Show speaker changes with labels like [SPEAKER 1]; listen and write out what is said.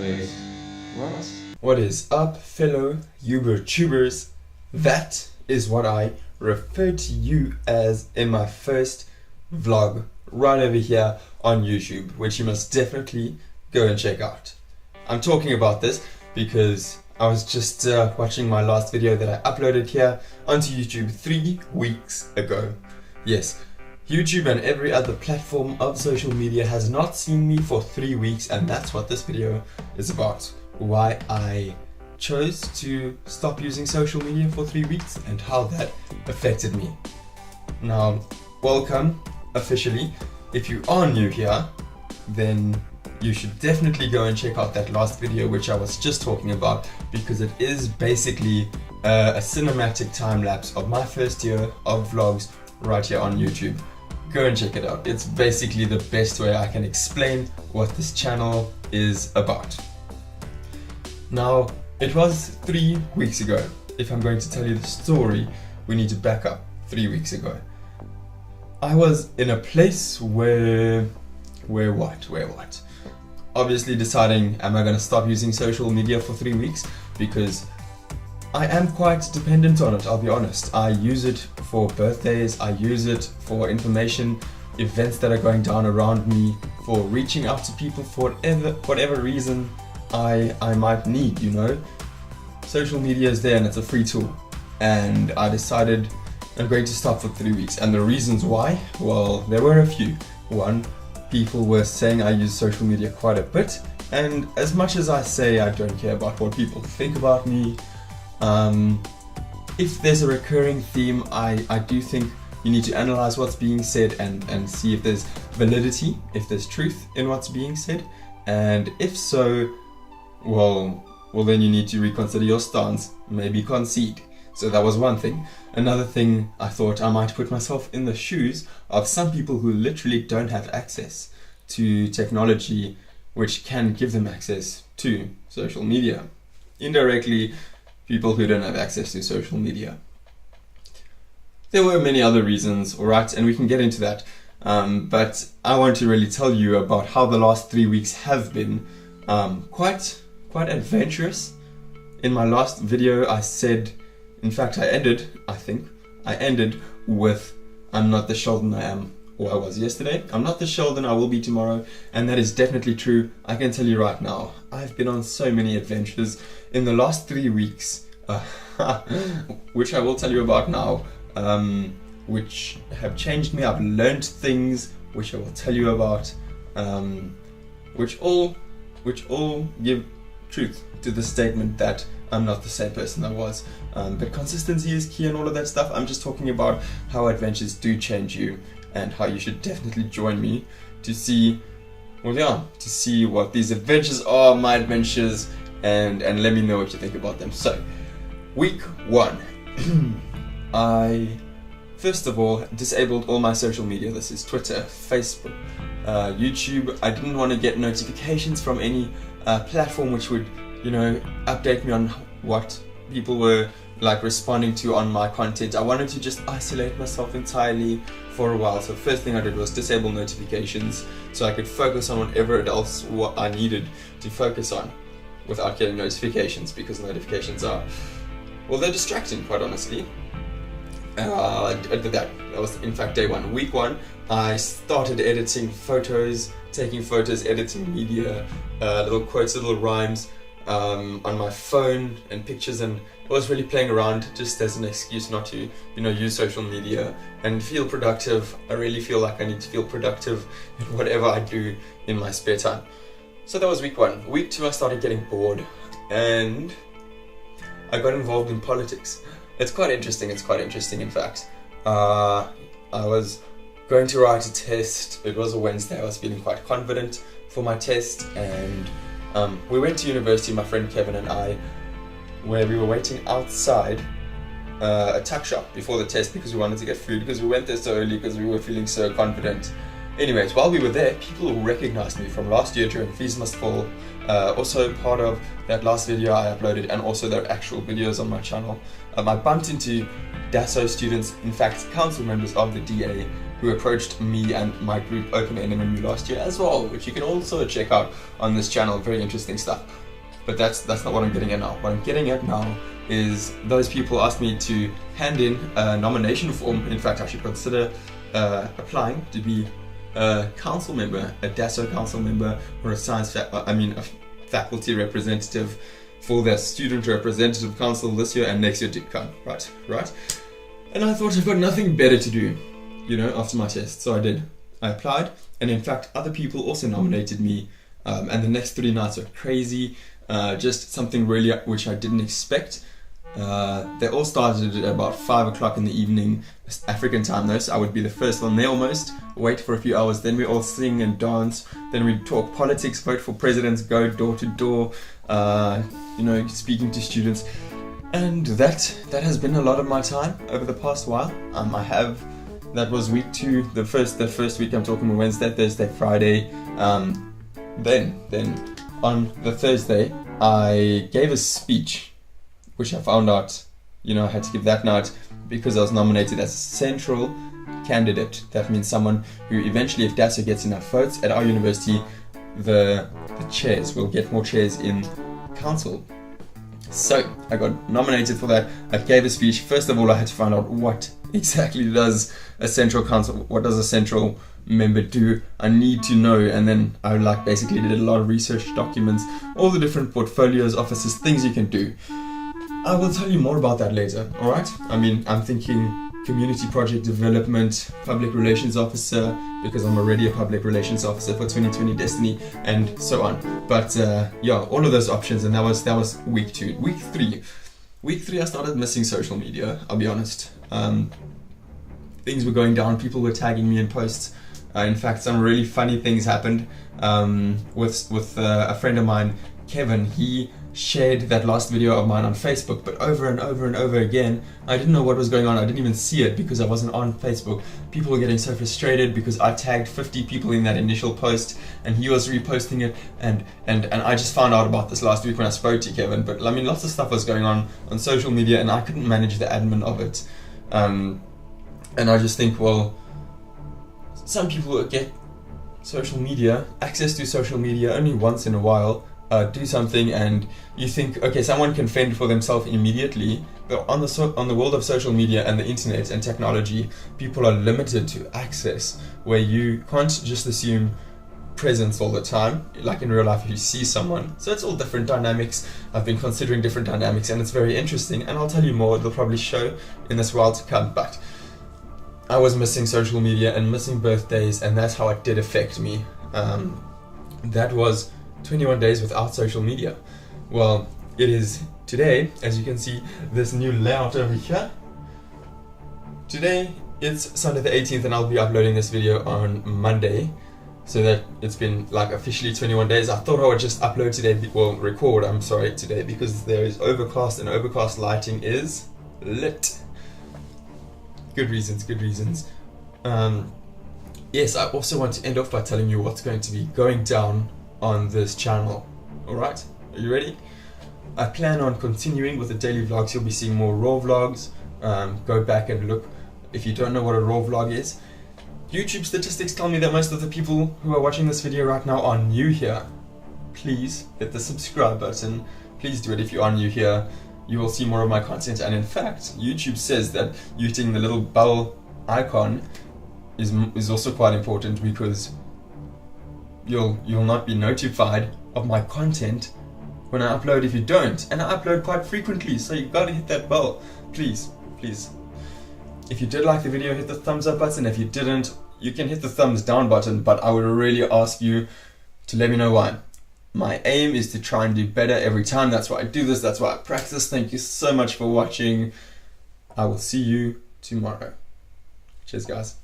[SPEAKER 1] Wait, what?
[SPEAKER 2] What is up, fellow YouTubers? That is what I refer to you as in my first vlog right over here on YouTube, which you must definitely go and check out. I'm talking about this because I was just watching my last video that I uploaded here onto YouTube 3 weeks ago. Yes, YouTube and every other platform of social media has not seen me for 3 weeks, and that's what this video is about. Why I chose to stop using social media for 3 weeks and how that affected me. Now, welcome officially. If you are new here, then you should definitely go and check out that last video which I was just talking about, because it is basically a cinematic time lapse of my first year of vlogs right here on YouTube. Go and check it out. It's basically the best way I can explain what this channel is about. Now, it was 3 weeks ago. If I'm going to tell you the story, we need to back up 3 weeks ago. I was in a place where what? Obviously deciding, am I going to stop using social media for 3 weeks? Because I am quite dependent on it, I'll be honest. I use it for birthdays, I use it for information, events that are going down around me, for reaching out to people for whatever reason I might need, you know. Social media is there and it's a free tool. And I decided I'm going to stop for 3 weeks. And the reasons why? Well, there were a few. One, people were saying I use social media quite a bit. And as much as I say I don't care about what people think about me, if there's a recurring theme, I do think you need to analyze what's being said and see if there's validity, if there's truth in what's being said. And if so, well then you need to reconsider your stance, maybe concede. So that was one thing. Another thing, I thought I might put myself in the shoes of some people who literally don't have access to technology which can give them access to social media. Indirectly, people who don't have access to social media. There were many other reasons, alright, and we can get into that. But I want to really tell you about how the last 3 weeks have been quite adventurous. In my last video I said, in fact I ended with, I'm not the Sheldon I am or I was yesterday. I'm not the Sheldon I will be tomorrow, and that is definitely true. I can tell you right now, I've been on so many adventures in the last 3 weeks, which I will tell you about now, which have changed me. I've learned things which I will tell you about, which all give truth to the statement that I'm not the same person I was. But consistency is key and all of that stuff. I'm just talking about how adventures do change you and how you should definitely join me to see, to see what these adventures are, my adventures, and let me know what you think about them. So, week 1. I, first of all, disabled all my social media. This is Twitter, Facebook, YouTube. I didn't want to get notifications from any platform which would, update me on what people were responding to on my content. I wanted to just isolate myself entirely for a while. So the first thing I did was disable notifications so I could focus on whatever else what I needed to focus on without getting notifications, because notifications are, well, they're distracting, quite honestly. I did that. That was in fact day 1. Week 1, I started editing photos, taking photos, editing media, little quotes, little rhymes on my phone and pictures, and I was really playing around just as an excuse not to, use social media and feel productive. I really feel like I need to feel productive in whatever I do in my spare time. So that was week 1. Week 2, I started getting bored and I got involved in politics. It's quite interesting in fact. I was going to write a test. It was a Wednesday. I was feeling quite confident for my test, and we went to university, my friend Kevin and I, where we were waiting outside a tuck shop before the test because we wanted to get food, because we went there so early because we were feeling so confident. Anyways, while we were there, people recognized me from last year during Fees Must Fall, also part of that last video I uploaded, and also their actual videos on my channel. I bumped into DASO students, in fact council members of the DA, who approached me and my group Open NMMU last year as well, which you can also check out on this channel. Very interesting stuff. But that's not what I'm getting at now. What I'm getting at now is those people asked me to hand in a nomination form. In fact, I should consider applying to be a council member, a DASO council member, or a a faculty representative for their student representative council this year and next year to come. Right. And I thought I've got nothing better to do, after my test. So I did. I applied, and in fact, other people also nominated me. And the next 3 nights were crazy. Just something really which I didn't expect. They all started at about 5 o'clock in the evening, African time though, so I would be the first one there almost, wait for a few hours, then we all sing and dance, then we talk politics, vote for presidents, go door to door, speaking to students, and that has been a lot of my time over the past while. That was week 2, the first week I'm talking Wednesday, Thursday, Friday, then on the Thursday I gave a speech, which I found out, I had to give that night because I was nominated as a central candidate. That means someone who eventually, if DASO gets enough votes at our university, the chairs will get more chairs in council. So I got nominated for that. I gave a speech. First of all, I had to find out what exactly does a central council, what does a central member do? I need to know. And then I basically did a lot of research, documents, all the different portfolios, offices, things you can do. I will tell you more about that later, alright? I'm thinking community project development, public relations officer, because I'm already a public relations officer for 2020 Destiny, and so on. But all of those options, and that was week 2. Week 3, I started missing social media, I'll be honest. Things were going down, people were tagging me in posts. In fact, some really funny things happened with a friend of mine, Kevin. He shared that last video of mine on Facebook, but over and over and over again, I didn't know what was going on. I didn't even see it because I wasn't on Facebook. People were getting so frustrated because I tagged 50 people in that initial post and he was reposting it, and I just found out about this last week when I spoke to Kevin. But lots of stuff was going on social media and I couldn't manage the admin of it. And I just think, well, some people get access to social media only once in a while, do something and you think, okay, someone can fend for themselves immediately, but on the world of social media and the internet and technology, people are limited to access, where you can't just assume presence all the time, like in real life if you see someone. So it's all different dynamics. I've been considering different dynamics and it's very interesting, and I'll tell you more. They'll probably show in this while to come, but I was missing social media and missing birthdays, and that's how it did affect me. That was 21 days without social media. Well, it is today, as you can see, this new layout over here. Today, it's Sunday the 18th and I'll be uploading this video on Monday, so that it's been officially 21 days. I thought I would just upload today, record today, because there is overcast and overcast lighting is lit. Good reasons. Yes, I also want to end off by telling you what's going to be going down on this channel. Alright, are you ready? I plan on continuing with the daily vlogs. You'll be seeing more raw vlogs. Go back and look if you don't know what a raw vlog is. YouTube statistics tell me that most of the people who are watching this video right now are new here. Please hit the subscribe button. Please do it if you are new here. You will see more of my content, and in fact, YouTube says that hitting the little bell icon is also quite important, because you'll not be notified of my content when I upload if you don't, and I upload quite frequently, so you gotta hit that bell. Please. If you did like the video, hit the thumbs up button. If you didn't, you can hit the thumbs down button, but I would really ask you to let me know why. My aim is to try and do better every time. That's why I do this, that's why I practice. Thank you so much for watching. I will see you tomorrow. Cheers, guys.